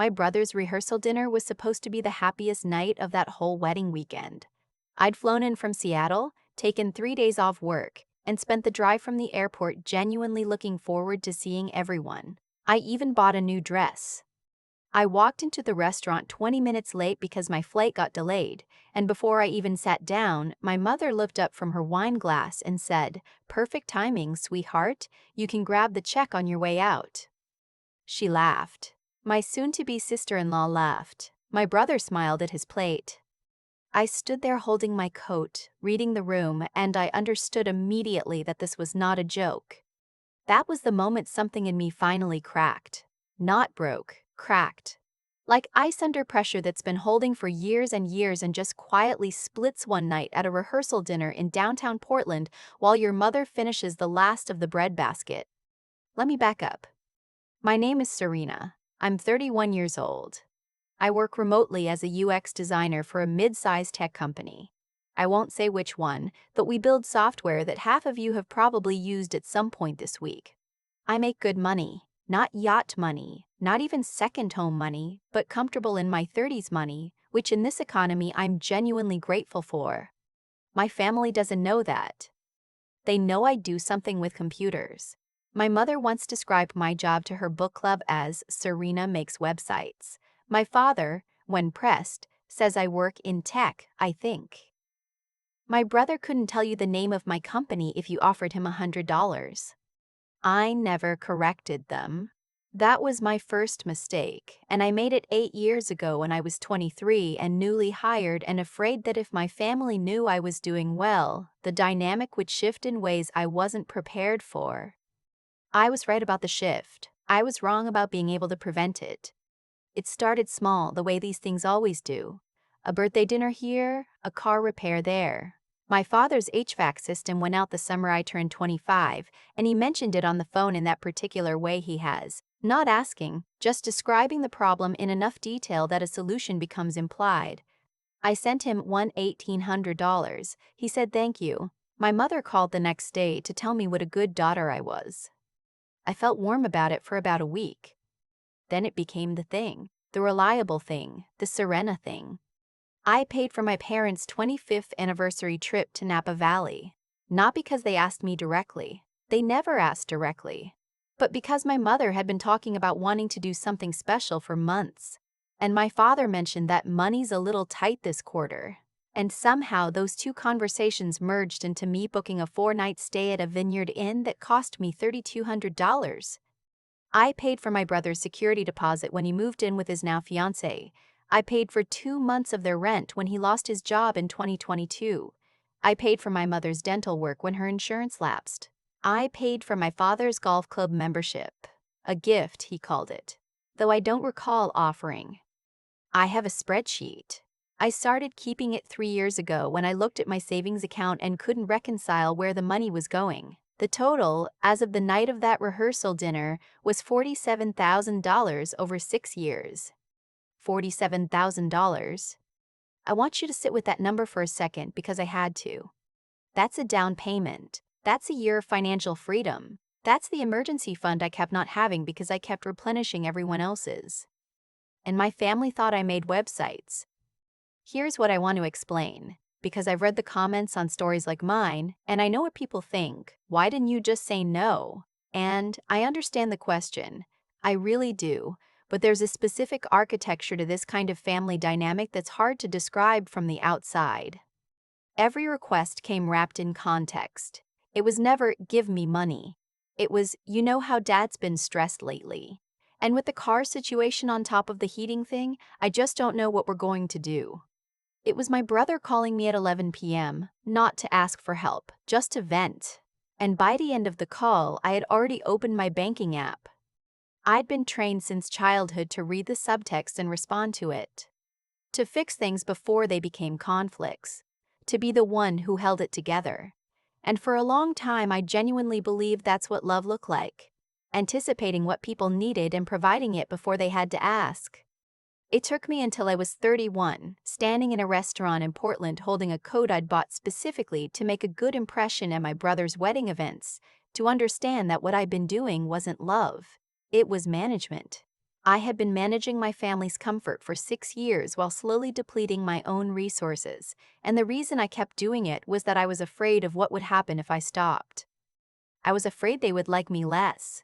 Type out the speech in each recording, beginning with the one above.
My brother's rehearsal dinner was supposed to be the happiest night of that whole wedding weekend. I'd flown in from Seattle, taken 3 days off work, and spent the drive from the airport genuinely looking forward to seeing everyone. I even bought a new dress. I walked into the restaurant 20 minutes late because my flight got delayed, and before I even sat down, my mother looked up from her wine glass and said, "Perfect timing, sweetheart. You can grab the check on your way out." She laughed. My soon-to-be sister-in-law laughed. My brother smiled at his plate. I stood there holding my coat, reading the room, and I understood immediately that this was not a joke. That was the moment something in me finally cracked. Not broke, cracked. Like ice under pressure that's been holding for years and years and just quietly splits one night at a rehearsal dinner in downtown Portland while your mother finishes the last of the bread basket. Let me back up. My name is Serena. I'm 31 years old. I work remotely as a UX designer for a mid-sized tech company. I won't say which one, but we build software that half of you have probably used at some point this week. I make good money, not yacht money, not even second home money, but comfortable in my 30s money, which in this economy I'm genuinely grateful for. My family doesn't know that. They know I do something with computers. My mother once described my job to her book club as Serena makes websites. My father, when pressed, says I work in tech, I think. My brother couldn't tell you the name of my company if you offered him $100. I never corrected them. That was my first mistake, and I made it 8 years ago when I was 23 and newly hired and afraid that if my family knew I was doing well, the dynamic would shift in ways I wasn't prepared for. I was right about the shift. I was wrong about being able to prevent it. It started small, the way these things always do. A birthday dinner here, a car repair there. My father's HVAC system went out the summer I turned 25, and he mentioned it on the phone in that particular way he has, not asking, just describing the problem in enough detail that a solution becomes implied. I sent him $1,800. He said thank you. My mother called the next day to tell me what a good daughter I was. I felt warm about it for about a week. Then it became the thing, the reliable thing, the Serena thing. I paid for my parents' 25th anniversary trip to Napa Valley. Not because they asked me directly. They never asked directly. But because my mother had been talking about wanting to do something special for months. And my father mentioned that money's a little tight this quarter. And somehow those two conversations merged into me booking a 4-night stay at a Vineyard Inn that cost me $3,200. I paid for my brother's security deposit when he moved in with his now fiancée. I paid for 2 months of their rent when he lost his job in 2022. I paid for my mother's dental work when her insurance lapsed. I paid for my father's golf club membership. A gift, he called it, though I don't recall offering. I have a spreadsheet. I started keeping it 3 years ago when I looked at my savings account and couldn't reconcile where the money was going. The total, as of the night of that rehearsal dinner, was $47,000 over 6 years. $47,000. I want you to sit with that number for a second because I had to. That's a down payment. That's a year of financial freedom. That's the emergency fund I kept not having because I kept replenishing everyone else's. And my family thought I made websites. Here's what I want to explain. Because I've read the comments on stories like mine, and I know what people think. Why didn't you just say no? And I understand the question. I really do. But there's a specific architecture to this kind of family dynamic that's hard to describe from the outside. Every request came wrapped in context. It was never, give me money. It was, you know how dad's been stressed lately. And with the car situation on top of the heating thing, I just don't know what we're going to do. It was my brother calling me at 11 p.m., not to ask for help, just to vent. And by the end of the call, I had already opened my banking app. I'd been trained since childhood to read the subtext and respond to it. To fix things before they became conflicts. To be the one who held it together. And for a long time, I genuinely believed that's what love looked like. Anticipating what people needed and providing it before they had to ask. It took me until I was 31, standing in a restaurant in Portland holding a coat I'd bought specifically to make a good impression at my brother's wedding events, to understand that what I'd been doing wasn't love. It was management. I had been managing my family's comfort for 6 years while slowly depleting my own resources, and the reason I kept doing it was that I was afraid of what would happen if I stopped. I was afraid they would like me less.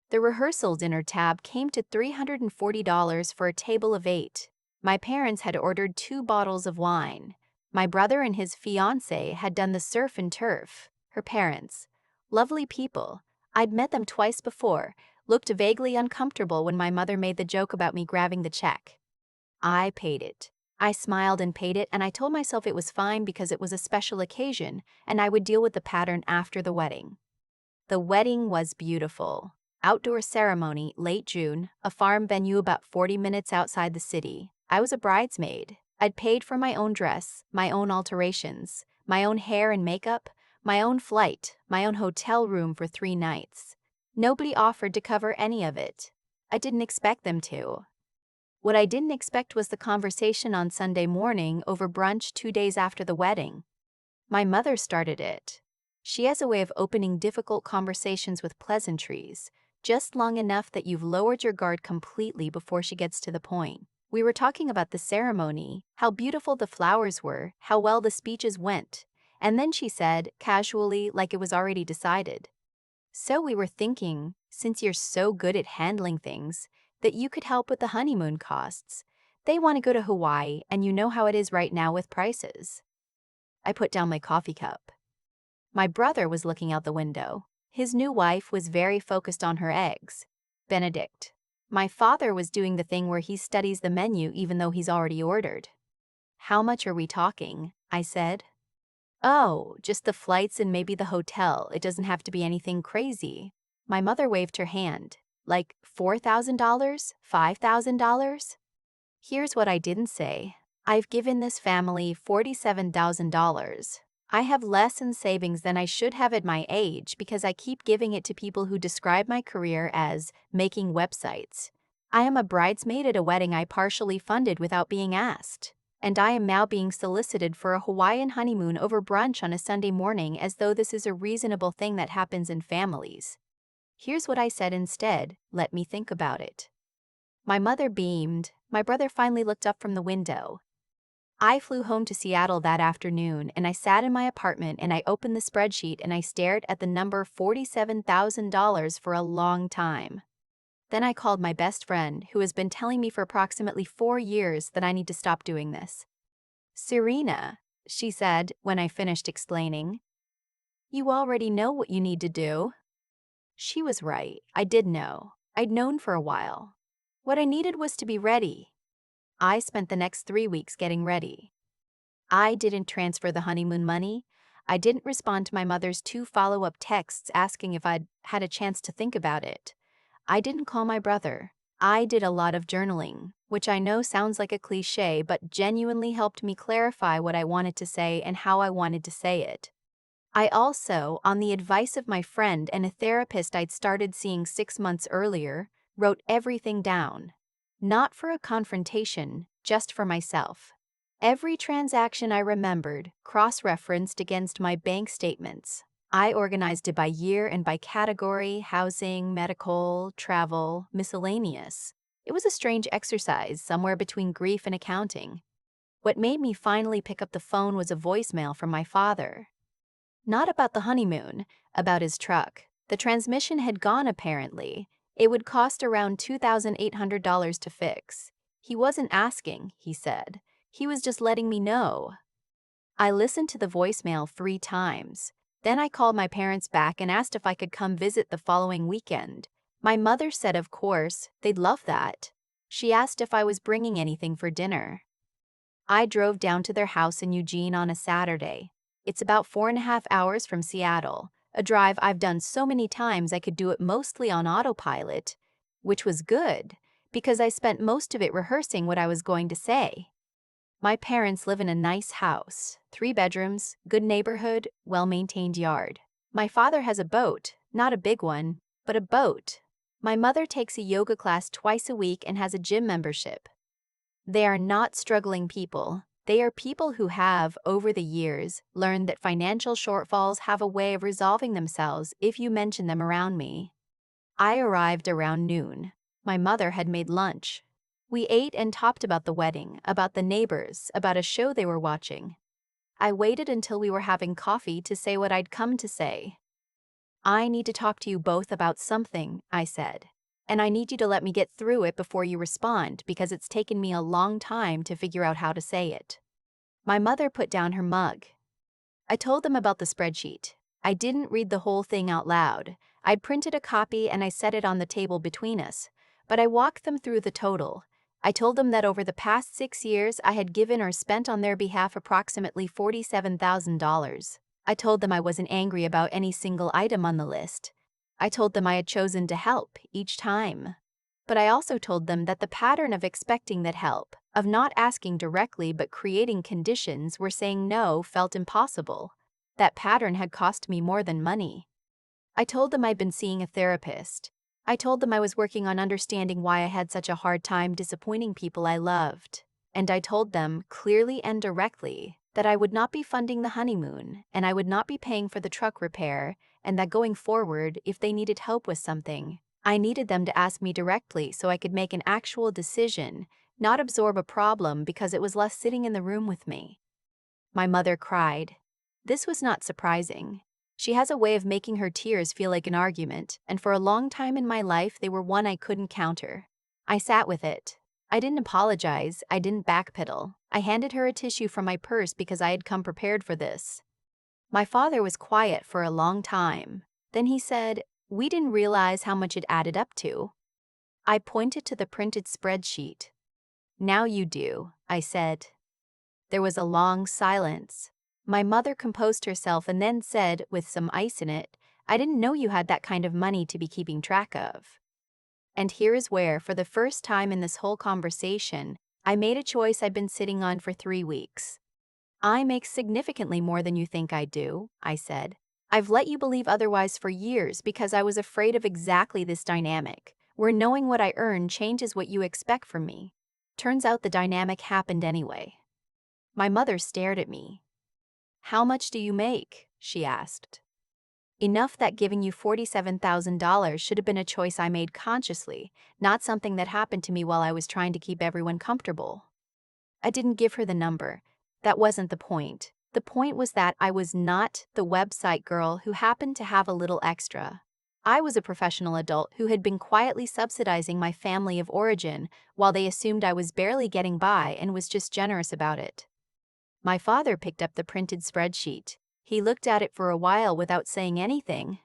The rehearsal dinner tab came to $340 for a table of 8. My parents had ordered 2 bottles of wine. My brother and his fiancée had done the surf and turf. Her parents, lovely people, I'd met them twice before, looked vaguely uncomfortable when my mother made the joke about me grabbing the check. I paid it. I smiled and paid it, and I told myself it was fine because it was a special occasion and I would deal with the pattern after the wedding. The wedding was beautiful. Outdoor ceremony, late June, a farm venue about 40 minutes outside the city. I was a bridesmaid. I'd paid for my own dress, my own alterations, my own hair and makeup, my own flight, my own hotel room for 3 nights. Nobody offered to cover any of it. I didn't expect them to. What I didn't expect was the conversation on Sunday morning over brunch 2 days after the wedding. My mother started it. She has a way of opening difficult conversations with pleasantries, just long enough that you've lowered your guard completely before she gets to the point. We were talking about the ceremony, how beautiful the flowers were, how well the speeches went, and then she said, casually, like it was already decided. So we were thinking, since you're so good at handling things, that you could help with the honeymoon costs. They want to go to Hawaii, and you know how it is right now with prices. I put down my coffee cup. My brother was looking out the window. His new wife was very focused on her eggs. Benedict. My father was doing the thing where he studies the menu even though he's already ordered. How much are we talking? I said. Oh, just the flights and maybe the hotel. It doesn't have to be anything crazy. My mother waved her hand. Like $4,000? $5,000? Here's what I didn't say. I've given this family $47,000. I have less in savings than I should have at my age because I keep giving it to people who describe my career as making websites. I am a bridesmaid at a wedding I partially funded without being asked. And I am now being solicited for a Hawaiian honeymoon over brunch on a Sunday morning as though this is a reasonable thing that happens in families. Here's what I said instead. Let me think about it. My mother beamed. My brother finally looked up from the window. I flew home to Seattle that afternoon, and I sat in my apartment and I opened the spreadsheet and I stared at the number $47,000 for a long time. Then I called my best friend, who has been telling me for approximately 4 years that I need to stop doing this. Serena, she said when I finished explaining. You already know what you need to do. She was right. I did know. I'd known for a while. What I needed was to be ready. I spent the next 3 weeks getting ready. I didn't transfer the honeymoon money. I didn't respond to my mother's 2 follow-up texts asking if I'd had a chance to think about it. I didn't call my brother. I did a lot of journaling, which I know sounds like a cliché but genuinely helped me clarify what I wanted to say and how I wanted to say it. I also, on the advice of my friend and a therapist I'd started seeing 6 months earlier, wrote everything down. Not for a confrontation, just for myself. Every transaction I remembered, cross-referenced against my bank statements. I organized it by year and by category: housing, medical, travel, miscellaneous. It was a strange exercise, somewhere between grief and accounting. What made me finally pick up the phone was a voicemail from my father. Not about the honeymoon, about his truck. The transmission had gone apparently. It would cost around $2,800 to fix. He wasn't asking, he said. He was just letting me know. I listened to the voicemail 3 times. Then I called my parents back and asked if I could come visit the following weekend. My mother said of course, they'd love that. She asked if I was bringing anything for dinner. I drove down to their house in Eugene on a Saturday. It's about 4.5 hours from Seattle, a drive I've done so many times I could do it mostly on autopilot, which was good, because I spent most of it rehearsing what I was going to say. My parents live in a nice house, 3 bedrooms, good neighborhood, well-maintained yard. My father has a boat, not a big one, but a boat. My mother takes a yoga class twice a week and has a gym membership. They are not struggling people. They are people who have, over the years, learned that financial shortfalls have a way of resolving themselves if you mention them around me. I arrived around noon. My mother had made lunch. We ate and talked about the wedding, about the neighbors, about a show they were watching. I waited until we were having coffee to say what I'd come to say. I need to talk to you both about something, I said. And I need you to let me get through it before you respond because it's taken me a long time to figure out how to say it. My mother put down her mug. I told them about the spreadsheet. I didn't read the whole thing out loud. I'd printed a copy and I set it on the table between us. But I walked them through the total. I told them that over the past 6 years, I had given or spent on their behalf approximately $47,000. I told them I wasn't angry about any single item on the list. I told them I had chosen to help each time. But I also told them that the pattern of expecting that help, of not asking directly but creating conditions where saying no felt impossible, that pattern had cost me more than money. I told them I'd been seeing a therapist. I told them I was working on understanding why I had such a hard time disappointing people I loved. And I told them, clearly and directly, that I would not be funding the honeymoon, and I would not be paying for the truck repair, and that going forward, if they needed help with something, I needed them to ask me directly so I could make an actual decision, not absorb a problem because it was less sitting in the room with me. My mother cried. This was not surprising. She has a way of making her tears feel like an argument, and for a long time in my life they were one I couldn't counter. I sat with it. I didn't apologize, I didn't backpedal. I handed her a tissue from my purse because I had come prepared for this. My father was quiet for a long time. Then he said, "We didn't realize how much it added up to." I pointed to the printed spreadsheet. "Now you do," I said. There was a long silence. My mother composed herself and then said, with some ice in it, "I didn't know you had that kind of money to be keeping track of." And here is where, for the first time in this whole conversation, I made a choice I'd been sitting on for 3 weeks. "I make significantly more than you think I do," I said. "I've let you believe otherwise for years because I was afraid of exactly this dynamic, where knowing what I earn changes what you expect from me. Turns out the dynamic happened anyway." My mother stared at me. "How much do you make?" she asked. Enough that giving you $47,000 should have been a choice I made consciously, not something that happened to me while I was trying to keep everyone comfortable. I didn't give her the number. That wasn't the point. The point was that I was not the website girl who happened to have a little extra. I was a professional adult who had been quietly subsidizing my family of origin while they assumed I was barely getting by and was just generous about it. My father picked up the printed spreadsheet. He looked at it for a while without saying anything.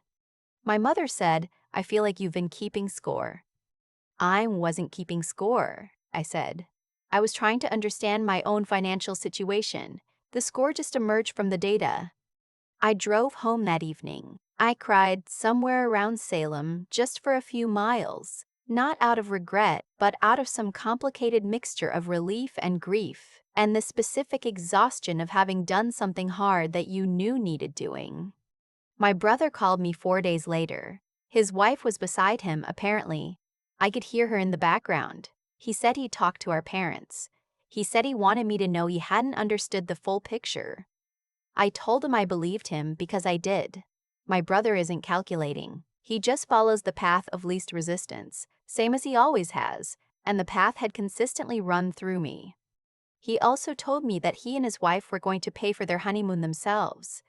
My mother said, "I feel like you've been keeping score." "I wasn't keeping score," I said. "I was trying to understand my own financial situation. The score just emerged from the data." I drove home that evening. I cried somewhere around Salem just for a few miles, not out of regret, but out of some complicated mixture of relief and grief, and the specific exhaustion of having done something hard that you knew needed doing. My brother called me 4 days later. His wife was beside him, apparently. I could hear her in the background. He said he'd talked to our parents. He said he wanted me to know he hadn't understood the full picture. I told him I believed him because I did. My brother isn't calculating. He just follows the path of least resistance, same as he always has, and the path had consistently run through me. He also told me that he and his wife were going to pay for their honeymoon themselves.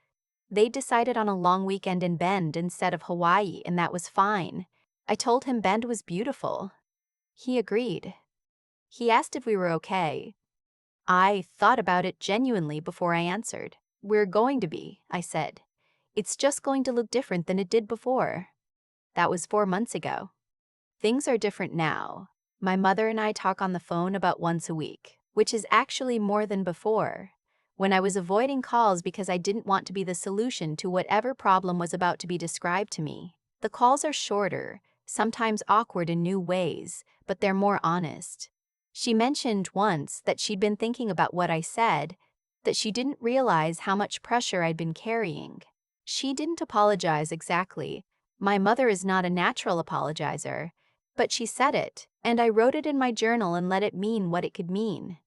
They decided on a long weekend in Bend instead of Hawaii, and that was fine. I told him Bend was beautiful. He agreed. He asked if we were okay. I thought about it genuinely before I answered. "We're going to be," I said. "It's just going to look different than it did before." That was 4 months ago. Things are different now. My mother and I talk on the phone about once a week, which is actually more than before, when I was avoiding calls because I didn't want to be the solution to whatever problem was about to be described to me. The calls are shorter, sometimes awkward in new ways, but they're more honest. She mentioned once that she'd been thinking about what I said, that she didn't realize how much pressure I'd been carrying. She didn't apologize exactly. My mother is not a natural apologizer, but she said it, and I wrote it in my journal and let it mean what it could mean.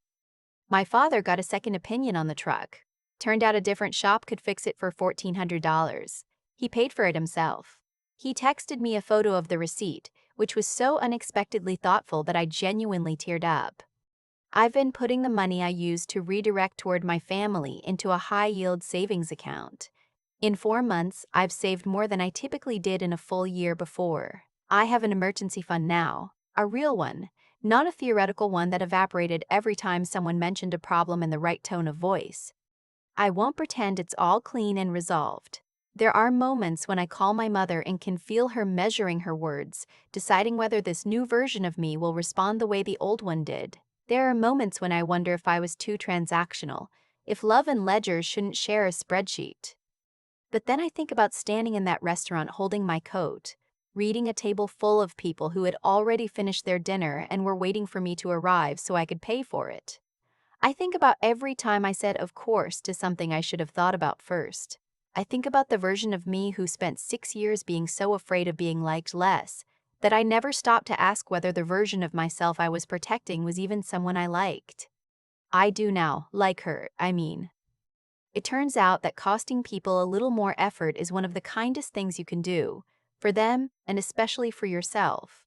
My father got a second opinion on the truck. Turned out a different shop could fix it for $1,400. He paid for it himself. He texted me a photo of the receipt, which was so unexpectedly thoughtful that I genuinely teared up. I've been putting the money I used to redirect toward my family into a high-yield savings account. In 4 months, I've saved more than I typically did in a full year before. I have an emergency fund now, a real one, not a theoretical one that evaporated every time someone mentioned a problem in the right tone of voice. I won't pretend it's all clean and resolved. There are moments when I call my mother and can feel her measuring her words, deciding whether this new version of me will respond the way the old one did. There are moments when I wonder if I was too transactional, if love and ledgers shouldn't share a spreadsheet. But then I think about standing in that restaurant holding my coat, reading a table full of people who had already finished their dinner and were waiting for me to arrive so I could pay for it. I think about every time I said of course to something I should have thought about first. I think about the version of me who spent 6 years being so afraid of being liked less that I never stopped to ask whether the version of myself I was protecting was even someone I liked. I do now, like her, I mean. It turns out that costing people a little more effort is one of the kindest things you can do, for them and especially for yourself.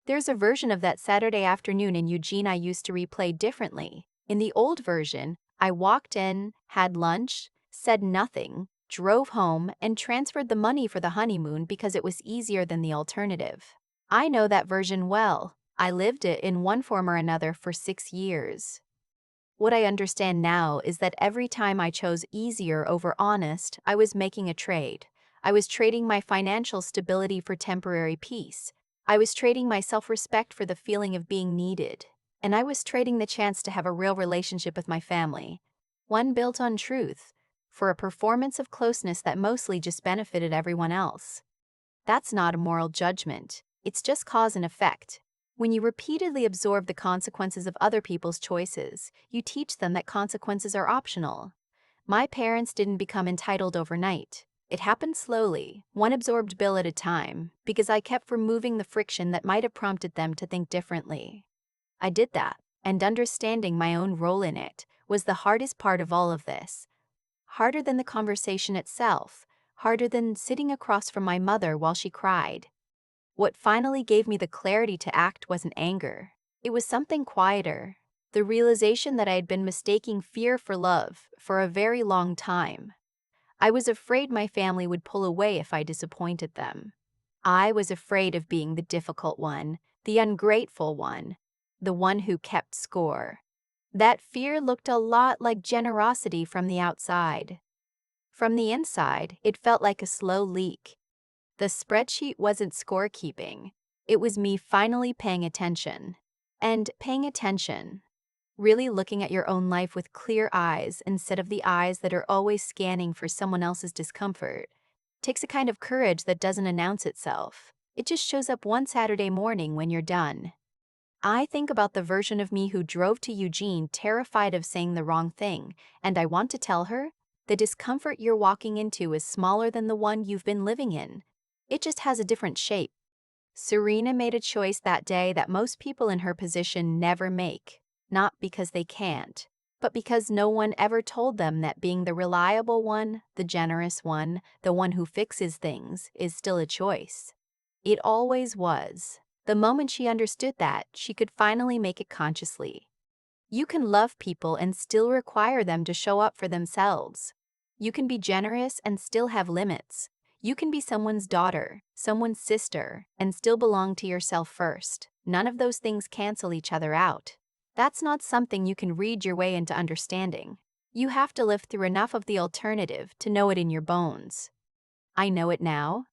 There's a version of that Saturday afternoon in Eugene I used to replay differently. In the old version, I walked in, had lunch, said nothing, drove home, and transferred the money for the honeymoon because it was easier than the alternative. I know that version well. I lived it in one form or another for 6 years. What I understand now is that every time I chose easier over honest, I was making a trade. I was trading my financial stability for temporary peace. I was trading my self-respect for the feeling of being needed. And I was trading the chance to have a real relationship with my family, one built on truth, for a performance of closeness that mostly just benefited everyone else. That's not a moral judgment. It's just cause and effect. When you repeatedly absorb the consequences of other people's choices, you teach them that consequences are optional. My parents didn't become entitled overnight. It happened slowly, one absorbed bill at a time, because I kept removing the friction that might have prompted them to think differently. I did that, and understanding my own role in it was the hardest part of all of this. Harder than the conversation itself, harder than sitting across from my mother while she cried. What finally gave me the clarity to act wasn't anger. It was something quieter, the realization that I had been mistaking fear for love for a very long time. I was afraid my family would pull away if I disappointed them. I was afraid of being the difficult one, the ungrateful one, the one who kept score. That fear looked a lot like generosity from the outside. From the inside, it felt like a slow leak. The spreadsheet wasn't scorekeeping. It was me finally paying attention. And paying attention, really looking at your own life with clear eyes instead of the eyes that are always scanning for someone else's discomfort, takes a kind of courage that doesn't announce itself. It just shows up one Saturday morning when you're done. I think about the version of me who drove to Eugene terrified of saying the wrong thing, and I want to tell her, the discomfort you're walking into is smaller than the one you've been living in. It just has a different shape. Serena made a choice that day that most people in her position never make, not because they can't, but because no one ever told them that being the reliable one, the generous one, the one who fixes things, is still a choice. It always was. The moment she understood that, she could finally make it consciously. You can love people and still require them to show up for themselves. You can be generous and still have limits. You can be someone's daughter, someone's sister, and still belong to yourself first. None of those things cancel each other out. That's not something you can read your way into understanding. You have to live through enough of the alternative to know it in your bones. I know it now,